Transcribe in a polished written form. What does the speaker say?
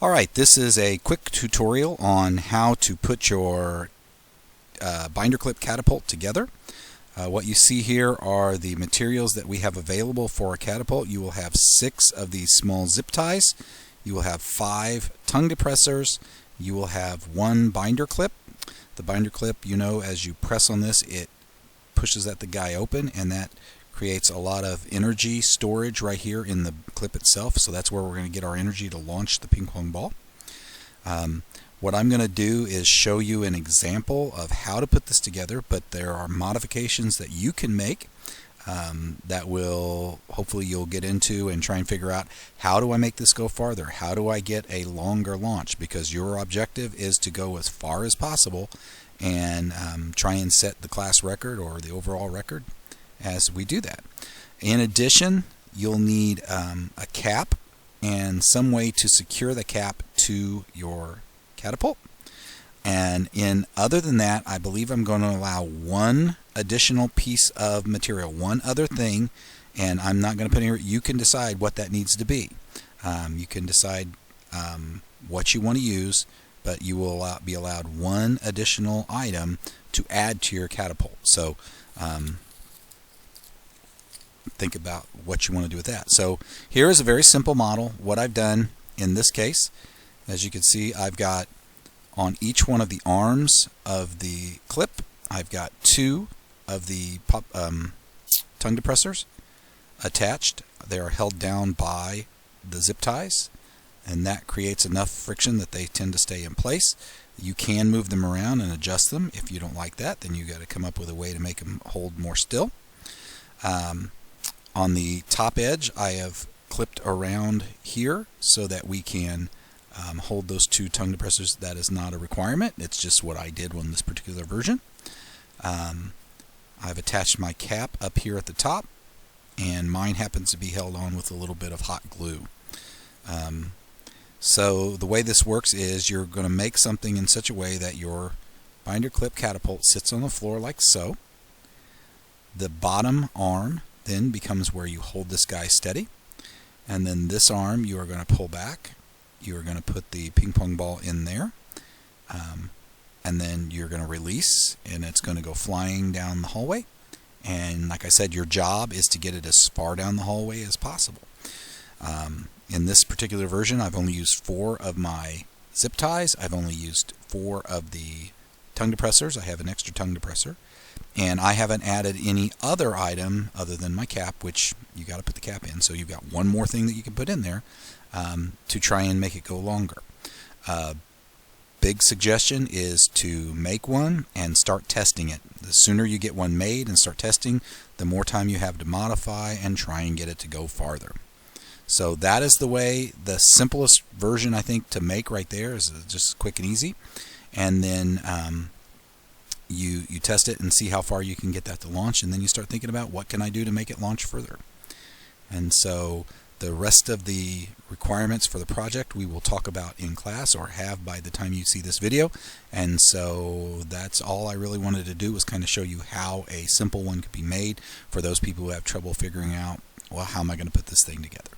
Alright, this is a quick tutorial on how to put your binder clip catapult together. What you see here are the materials that we have available for a catapult. You will have 6 of these small zip ties. You will have 5 tongue depressors. You will have 1 binder clip. The binder clip, you know, as you press on this, it pushes the guy open, and that creates a lot of energy storage right here in the clip itself. So that's where we're going to get our energy to launch the ping pong ball. What I'm going to do is show you an example of how to put this together, but there are modifications that you can make that will hopefully you'll get into and try and figure out, how do I make this go farther? How do I get a longer launch? Because your objective is to go as far as possible and try and set the class record or the overall record as we do that. In addition, you'll need a cap and some way to secure the cap to your catapult. And other than that, I believe I'm going to allow one additional piece of material, one other thing, and I'm not going to put here. You can decide what that needs to be. You can decide what you want to use, but you will be allowed one additional item to add to your catapult. So think about what you want to do with that. So here is a very simple model. What I've done in this case, as you can see, I've got on each one of the arms of the clip, I've got 2 of the tongue depressors attached. They are held down by the zip ties, and that creates enough friction that they tend to stay in place. You can move them around and adjust them. If you don't like that, then you got to come up with a way to make them hold more still. On the top edge, I have clipped around here so that we can hold those 2 tongue depressors. That is not a requirement. It's just what I did on this particular version. I've attached my cap up here at the top, and mine happens to be held on with a little bit of hot glue. So the way this works is you're going to make something in such a way that your binder clip catapult sits on the floor like so. The bottom arm then becomes where you hold this guy steady, and then this arm you are going to pull back. You are going to put the ping pong ball in there, and then you're going to release, and it's going to go flying down the hallway. And like I said, your job is to get it as far down the hallway as possible. In this particular version, I've only used 4 of my zip ties. I've only used 4 of the tongue depressors. I have an extra tongue depressor. And I haven't added any other item other than my cap, which you got to put the cap in. So you've got one more thing that you can put in there to try and make it go longer. Big suggestion is to make one and start testing it. The sooner you get one made and start testing, the more time you have to modify and try and get it to go farther. So that is the way, the simplest version I think to make right there is just quick and easy. And then you test it and see how far you can get that to launch, and then you start thinking about, what can I do to make it launch further? And so the rest of the requirements for the project we will talk about in class, or have by the time you see this video. And so that's all I really wanted to do, was kind of show you how a simple one could be made for those people who have trouble figuring out, well, how am I going to put this thing together?